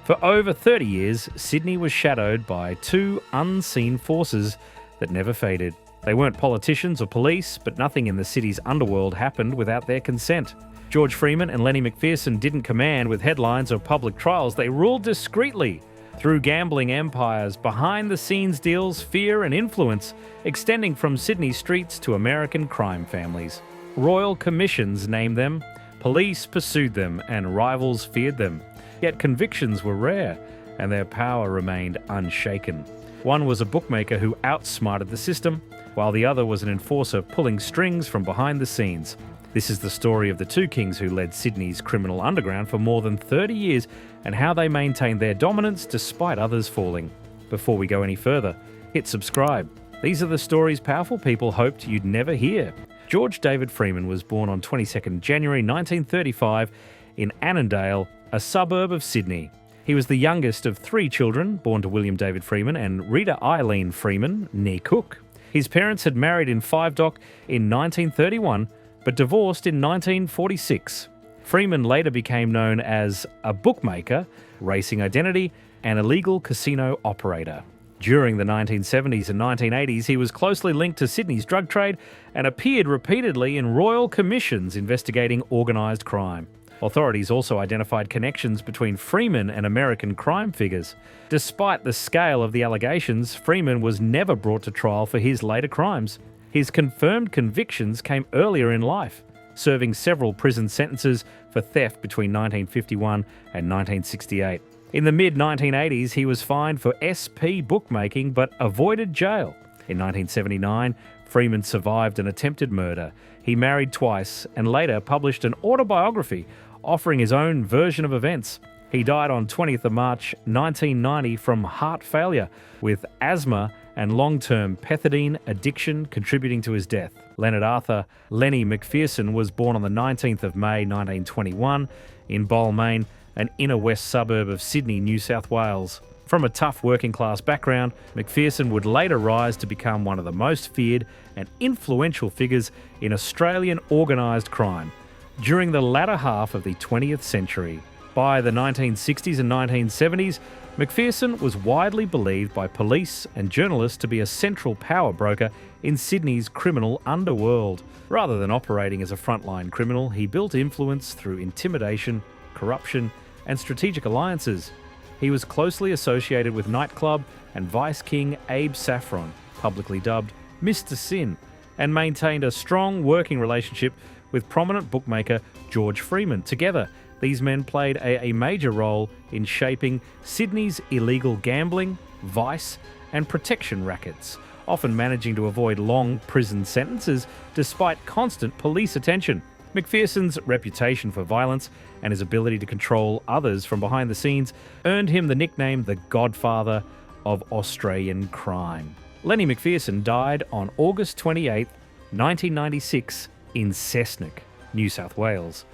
For over 30 years, Sydney was shadowed by two unseen forces that never faded. They weren't politicians or police, but nothing in the city's underworld happened without their consent. George Freeman and Lenny McPherson didn't command with headlines or public trials. They ruled discreetly through gambling empires, behind-the-scenes deals, fear and influence, extending from Sydney streets to American crime families. Royal commissions named them, police pursued them, and rivals feared them. Yet convictions were rare, and their power remained unshaken. One was a bookmaker who outsmarted the system, while the other was an enforcer pulling strings from behind the scenes. This is the story of the two kings who led Sydney's criminal underground for more than 30 years and how they maintained their dominance despite others falling. Before we go any further, hit subscribe. These are the stories powerful people hoped you'd never hear. George David Freeman was born on 22nd January 1935 in Annandale, a suburb of Sydney. He was the youngest of three children, born to William David Freeman and Rita Eileen Freeman, née Cook. His parents had married in Five Dock in 1931, but divorced in 1946. Freeman later became known as a bookmaker, racing identity, and illegal casino operator. During the 1970s and 1980s, he was closely linked to Sydney's drug trade and appeared repeatedly in royal commissions investigating organised crime. Authorities also identified connections between Freeman and American crime figures. Despite the scale of the allegations, Freeman was never brought to trial for his later crimes. His confirmed convictions came earlier in life, serving several prison sentences for theft between 1951 and 1968. In the mid-1980s, he was fined for SP bookmaking but avoided jail. In 1979, Freeman survived an attempted murder. He married twice and later published an autobiography offering his own version of events. He died on 20th of March 1990 from heart failure, with asthma and long-term pethidine addiction contributing to his death. Leonard Arthur Lenny McPherson was born on the 19th of May 1921 in Balmain, an inner west suburb of Sydney, New South Wales. From a tough working-class background, McPherson would later rise to become one of the most feared and influential figures in Australian organised crime during the latter half of the 20th century. By the 1960s and 1970s, McPherson was widely believed by police and journalists to be a central power broker in Sydney's criminal underworld. Rather than operating as a frontline criminal, he built influence through intimidation, corruption, and strategic alliances. He was closely associated with nightclub and Vice King Abe Saffron, publicly dubbed Mr. Sin, and maintained a strong working relationship with prominent bookmaker George Freeman. Together, these men played a major role in shaping Sydney's illegal gambling, vice, and protection rackets, often managing to avoid long prison sentences despite constant police attention. McPherson's reputation for violence and his ability to control others from behind the scenes earned him the nickname the Godfather of Australian crime. Lenny McPherson died on August 28, 1996 in Cessnock, New South Wales,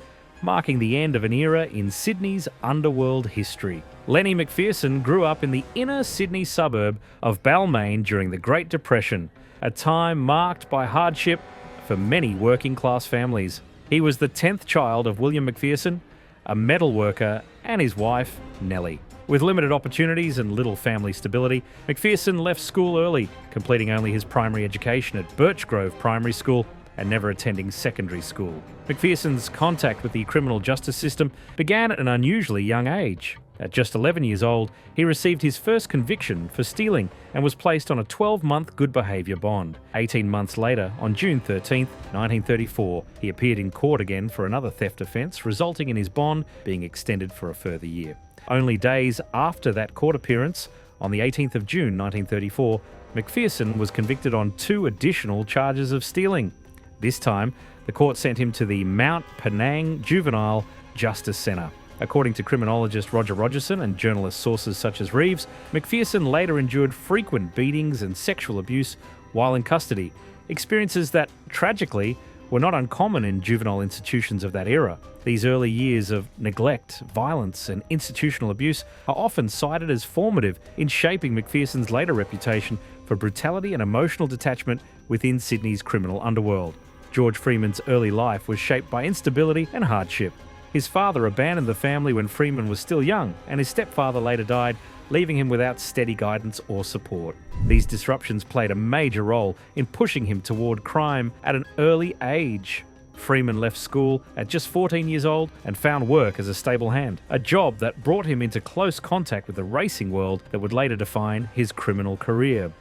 marking the end of an era in Sydney's underworld history. Lenny McPherson grew up in the inner Sydney suburb of Balmain during the Great Depression, a time marked by hardship for many working-class families. He was the 10th child of William McPherson, a metal worker, and his wife, Nellie. With limited opportunities and little family stability, McPherson left school early, completing only his primary education at Birchgrove Primary School and never attending secondary school. McPherson's contact with the criminal justice system began at an unusually young age. At just 11 years old, he received his first conviction for stealing and was placed on a 12-month good behaviour bond. 18 months later, on June 13, 1934, he appeared in court again for another theft offence, resulting in his bond being extended for a further year. Only days after that court appearance, on the 18th of June 1934, McPherson was convicted on 2 additional charges of stealing. This time, the court sent him to the Mount Penang Juvenile Justice Centre. According to criminologist Roger Rogerson and journalist sources such as Reeves, McPherson later endured frequent beatings and sexual abuse while in custody, experiences that, tragically, were not uncommon in juvenile institutions of that era. These early years of neglect, violence, and institutional abuse are often cited as formative in shaping McPherson's later reputation for brutality and emotional detachment within Sydney's criminal underworld. George Freeman's early life was shaped by instability and hardship. His father abandoned the family when Freeman was still young, and his stepfather later died, leaving him without steady guidance or support. These disruptions played a major role in pushing him toward crime at an early age. Freeman left school at just 14 years old and found work as a stable hand, a job that brought him into close contact with the racing world that would later define his criminal career.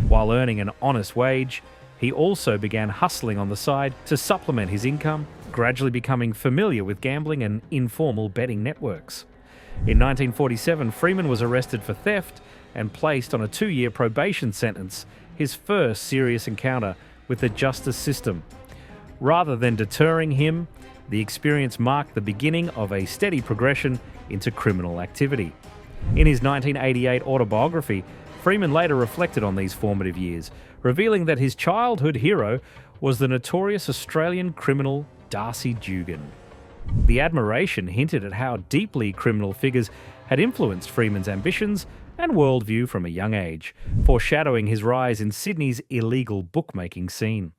While earning an honest wage, he also began hustling on the side to supplement his income, gradually becoming familiar with gambling and informal betting networks. In 1947, Freeman was arrested for theft and placed on a 2-year probation sentence, his first serious encounter with the justice system. Rather than deterring him, the experience marked the beginning of a steady progression into criminal activity. In his 1988 autobiography, Freeman later reflected on these formative years, revealing that his childhood hero was the notorious Australian criminal Darcy Dugan. The admiration hinted at how deeply criminal figures had influenced Freeman's ambitions and worldview from a young age, foreshadowing his rise in Sydney's illegal bookmaking scene.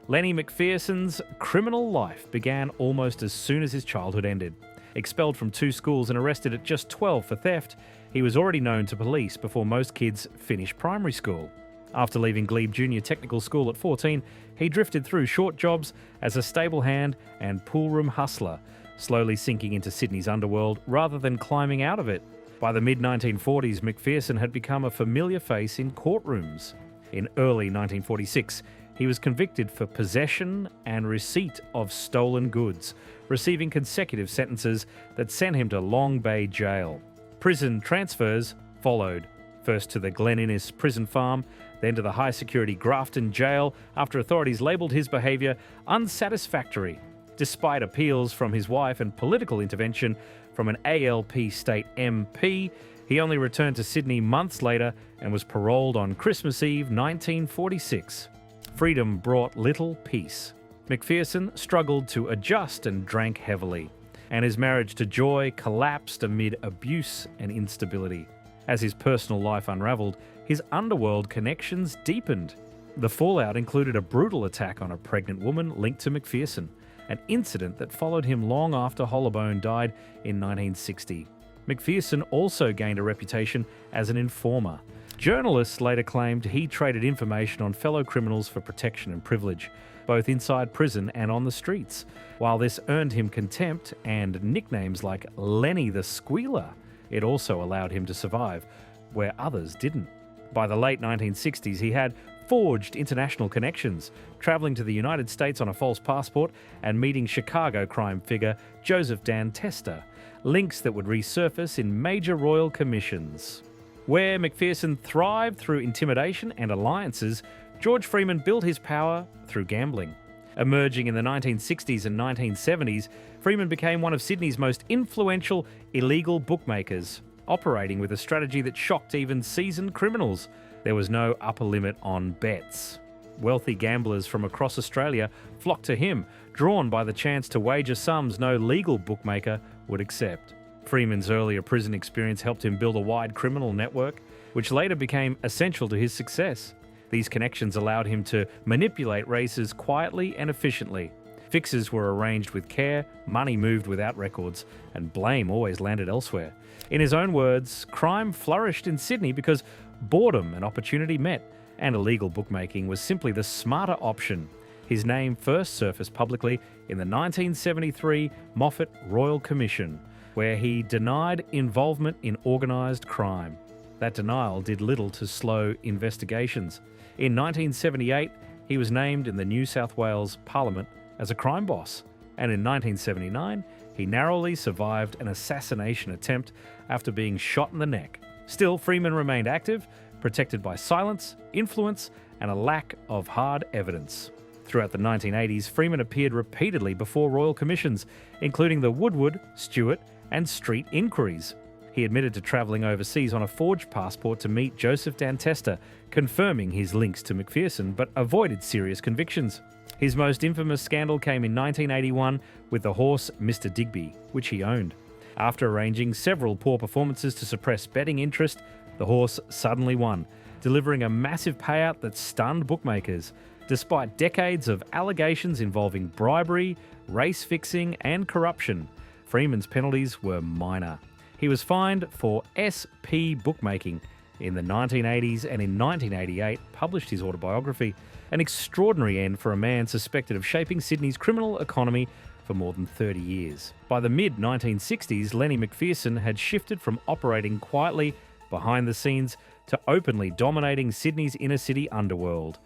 Lenny McPherson's criminal life began almost as soon as his childhood ended. Expelled from 2 schools and arrested at just 12 for theft, he was already known to police before most kids finished primary school. After leaving Glebe Junior Technical School at 14, he drifted through short jobs as a stable hand and poolroom hustler, slowly sinking into Sydney's underworld rather than climbing out of it. By the mid-1940s, McPherson had become a familiar face in courtrooms. In early 1946, he was convicted for possession and receipt of stolen goods, receiving consecutive sentences that sent him to Long Bay Jail. Prison transfers followed, first to the Glen Innes prison farm, then to the high-security Grafton jail after authorities labelled his behaviour unsatisfactory. Despite appeals from his wife and political intervention from an ALP state MP, he only returned to Sydney months later and was paroled on Christmas Eve 1946. Freedom brought little peace. McPherson struggled to adjust and drank heavily, and his marriage to Joy collapsed amid abuse and instability. As his personal life unravelled, his underworld connections deepened. The fallout included a brutal attack on a pregnant woman linked to McPherson, an incident that followed him long after Hollowbone died in 1960. McPherson also gained a reputation as an informer. Journalists later claimed he traded information on fellow criminals for protection and privilege, both inside prison and on the streets. While this earned him contempt and nicknames like Lenny the Squealer, it also allowed him to survive where others didn't. By the late 1960s, he had forged international connections, travelling to the United States on a false passport and meeting Chicago crime figure Joseph Dan Testa, links that would resurface in major royal commissions. Where McPherson thrived through intimidation and alliances, George Freeman built his power through gambling. Emerging in the 1960s and 1970s, Freeman became one of Sydney's most influential illegal bookmakers, operating with a strategy that shocked even seasoned criminals. There was no upper limit on bets. Wealthy gamblers from across Australia flocked to him, drawn by the chance to wager sums no legal bookmaker would accept. Freeman's earlier prison experience helped him build a wide criminal network, which later became essential to his success. These connections allowed him to manipulate races quietly and efficiently. Fixes were arranged with care, money moved without records, and blame always landed elsewhere. In his own words, crime flourished in Sydney because boredom and opportunity met, and illegal bookmaking was simply the smarter option. His name first surfaced publicly in the 1973 Moffat Royal Commission, where he denied involvement in organised crime. That denial did little to slow investigations. In 1978, he was named in the New South Wales Parliament as a crime boss, and in 1979, he narrowly survived an assassination attempt after being shot in the neck. Still, Freeman remained active, protected by silence, influence, and a lack of hard evidence. Throughout the 1980s, Freeman appeared repeatedly before royal commissions, including the Woodward, Stewart, and Street inquiries. He admitted to travelling overseas on a forged passport to meet Joseph Dan Testa, confirming his links to McPherson, but avoided serious convictions. His most infamous scandal came in 1981 with the horse Mr. Digby, which he owned. After arranging several poor performances to suppress betting interest, the horse suddenly won, delivering a massive payout that stunned bookmakers. Despite decades of allegations involving bribery, race fixing, and corruption, Freeman's penalties were minor. He was fined for SP bookmaking in the 1980s, and in 1988 published his autobiography, an extraordinary end for a man suspected of shaping Sydney's criminal economy for more than 30 years. By the mid-1960s, Lenny McPherson had shifted from operating quietly behind the scenes to openly dominating Sydney's inner-city underworld.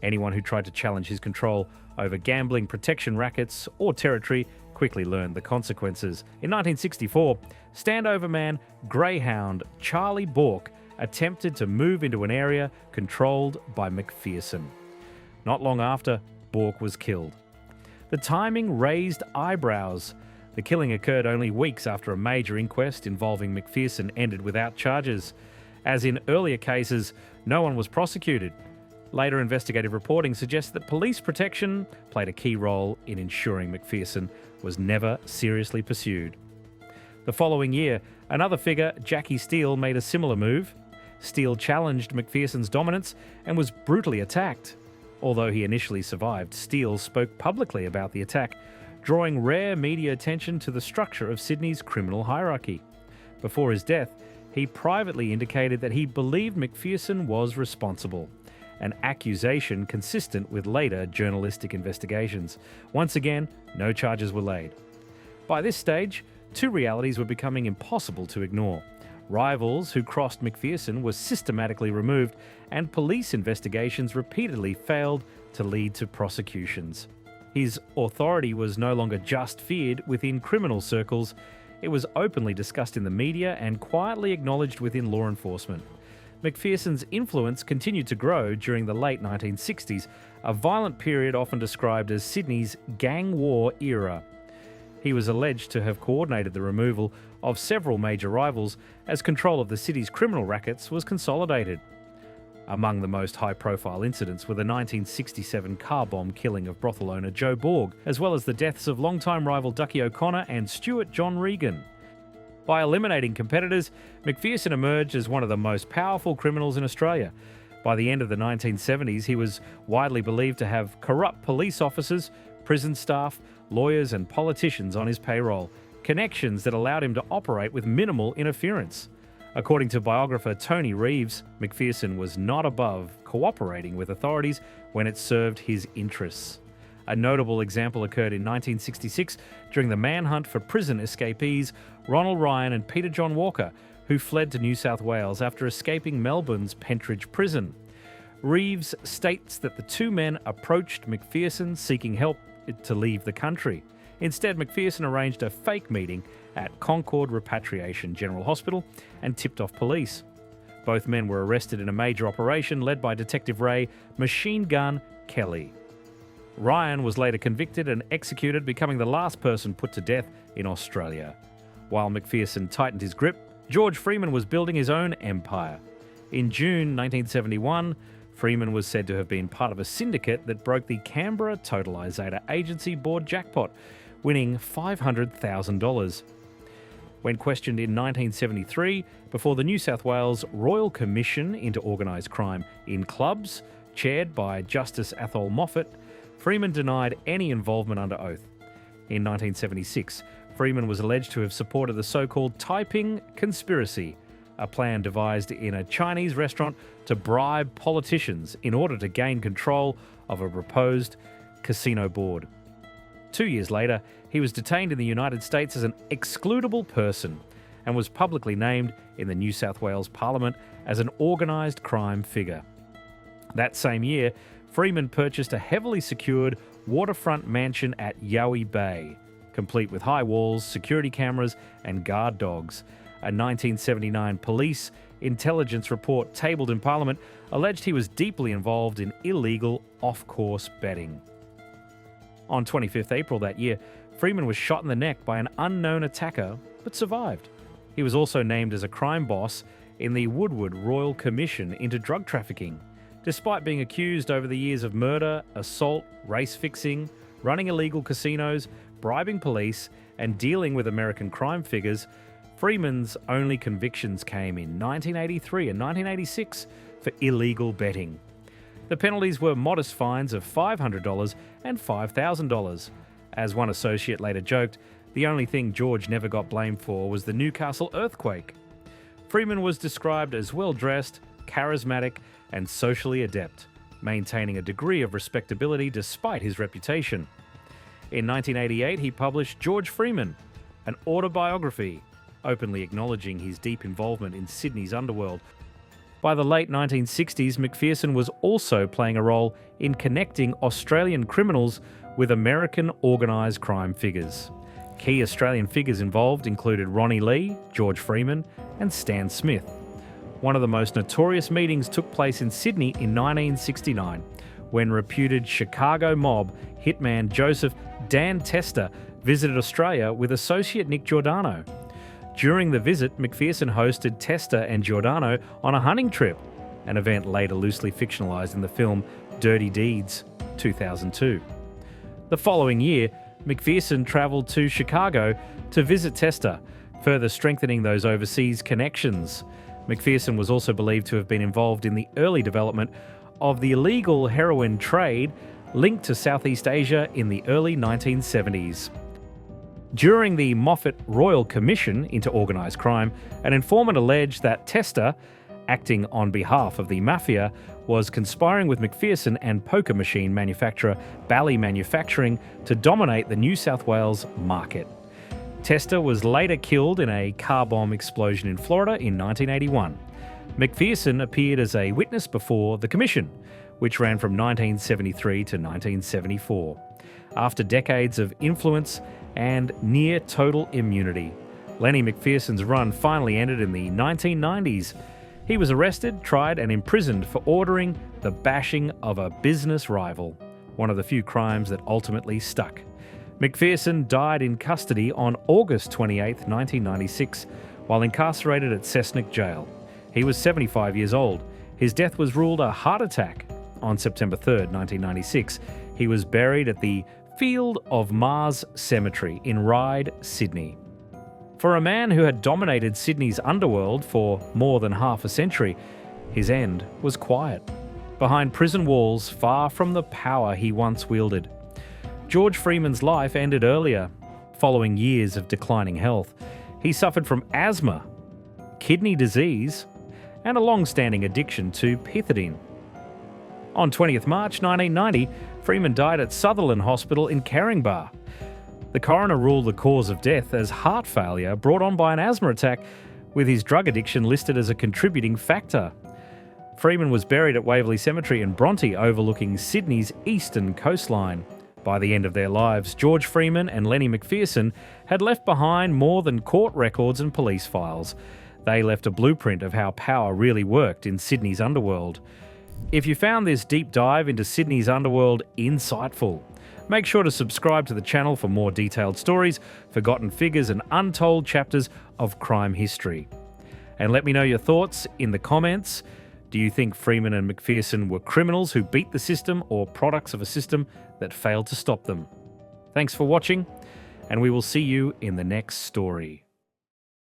Anyone who tried to challenge his control over gambling, protection rackets, or territory quickly learned the consequences. In 1964, standover man Greyhound Charlie Bourke attempted to move into an area controlled by McPherson. Not long after, Bourke was killed. The timing raised eyebrows. The killing occurred only weeks after a major inquest involving McPherson ended without charges. As in earlier cases, no one was prosecuted. Later investigative reporting suggests that police protection played a key role in ensuring McPherson was never seriously pursued. The following year, another figure, Jackie Steele, made a similar move. Steele challenged McPherson's dominance and was brutally attacked. Although he initially survived, Steele spoke publicly about the attack, drawing rare media attention to the structure of Sydney's criminal hierarchy. Before his death, he privately indicated that he believed McPherson was responsible, an accusation consistent with later journalistic investigations. Once again, no charges were laid. By this stage, two realities were becoming impossible to ignore. Rivals who crossed McPherson were systematically removed, and police investigations repeatedly failed to lead to prosecutions. His authority was no longer just feared within criminal circles, it was openly discussed in the media and quietly acknowledged within law enforcement. McPherson's influence continued to grow during the late 1960s, a violent period often described as Sydney's gang war era. He was alleged to have coordinated the removal of several major rivals as control of the city's criminal rackets was consolidated. Among the most high-profile incidents were the 1967 car bomb killing of brothel owner Joe Borg, as well as the deaths of longtime rival Ducky O'Connor and Stuart John Regan. By eliminating competitors, McPherson emerged as one of the most powerful criminals in Australia. By the end of the 1970s, he was widely believed to have corrupt police officers, prison staff, lawyers and politicians on his payroll, connections that allowed him to operate with minimal interference. According to biographer Tony Reeves, McPherson was not above cooperating with authorities when it served his interests. A notable example occurred in 1966 during the manhunt for prison escapees Ronald Ryan and Peter John Walker, who fled to New South Wales after escaping Melbourne's Pentridge prison. Reeves states that the two men approached McPherson seeking help to leave the country. Instead, McPherson arranged a fake meeting at Concord Repatriation General Hospital and tipped off police. Both men were arrested in a major operation led by Detective Ray Machine Gun Kelly. Ryan was later convicted and executed, becoming the last person put to death in Australia. While McPherson tightened his grip, George Freeman was building his own empire. In June 1971, Freeman was said to have been part of a syndicate that broke the Canberra Totalisator Agency Board jackpot, winning $500,000. When questioned in 1973 before the New South Wales Royal Commission into Organised Crime in Clubs, chaired by Justice Athol Moffat, Freeman denied any involvement under oath. In 1976, Freeman was alleged to have supported the so-called Taiping Conspiracy, a plan devised in a Chinese restaurant to bribe politicians in order to gain control of a proposed casino board. 2 years later, he was detained in the United States as an excludable person and was publicly named in the New South Wales Parliament as an organised crime figure. That same year, Freeman purchased a heavily secured waterfront mansion at Yowie Bay, complete with high walls, security cameras and guard dogs. A 1979 police intelligence report tabled in Parliament alleged he was deeply involved in illegal off-course betting. On 25th April that year, Freeman was shot in the neck by an unknown attacker, but survived. He was also named as a crime boss in the Woodward Royal Commission into drug trafficking. Despite being accused over the years of murder, assault, race fixing, running illegal casinos, bribing police, and dealing with American crime figures, Freeman's only convictions came in 1983 and 1986 for illegal betting. The penalties were modest fines of $500 and $5,000. As one associate later joked, The only thing George never got blamed for was the Newcastle earthquake. Freeman was described as well-dressed, charismatic, and socially adept, maintaining a degree of respectability despite his reputation. In 1988, he published George Freeman, an autobiography, openly acknowledging his deep involvement in Sydney's underworld. By the late 1960s, McPherson was also playing a role in connecting Australian criminals with American organised crime figures. Key Australian figures involved included Ronnie Lee, George Freeman, and Stan Smith. One of the most notorious meetings took place in Sydney in 1969, when reputed Chicago mob hitman Joseph Dan Tester visited Australia with associate Nick Giordano. During the visit, McPherson hosted Tester and Giordano on a hunting trip, an event later loosely fictionalised in the film Dirty Deeds, 2002. The following year, McPherson travelled to Chicago to visit Tester, further strengthening those overseas connections. McPherson was also believed to have been involved in the early development of the illegal heroin trade linked to Southeast Asia in the early 1970s. During the Moffat Royal Commission into Organised Crime, an informant alleged that Tester, acting on behalf of the Mafia, was conspiring with McPherson and poker machine manufacturer Bally Manufacturing to dominate the New South Wales market. Tester was later killed in a car bomb explosion in Florida in 1981. McPherson appeared as a witness before the Commission, which ran from 1973 to 1974. After decades of influence and near total immunity, Lenny McPherson's run finally ended in the 1990s. He was arrested, tried, and imprisoned for ordering the bashing of a business rival, one of the few crimes that ultimately stuck. McPherson died in custody on August 28, 1996, while incarcerated at Cessnock Jail. He was 75 years old. His death was ruled a heart attack. On September 3, 1996, he was buried at the Field of Mars Cemetery in Ryde, Sydney. For a man who had dominated Sydney's underworld for more than half a century, his end was quiet, behind prison walls far from the power he once wielded. George Freeman's life ended earlier, following years of declining health. He suffered from asthma, kidney disease, and a long-standing addiction to pethidine. On 20th March 1990, Freeman died at Sutherland Hospital in Caringbah. The coroner ruled the cause of death as heart failure brought on by an asthma attack, with his drug addiction listed as a contributing factor. Freeman was buried at Waverley Cemetery in Bronte, overlooking Sydney's eastern coastline. By the end of their lives, George Freeman and Lenny McPherson had left behind more than court records and police files. They left a blueprint of how power really worked in Sydney's underworld. If you found this deep dive into Sydney's underworld insightful, make sure to subscribe to the channel for more detailed stories, forgotten figures, and untold chapters of crime history. And let me know your thoughts in the comments. Do you think Freeman and McPherson were criminals who beat the system, or products of a system that failed to stop them? Thanks for watching, and we will see you in the next story.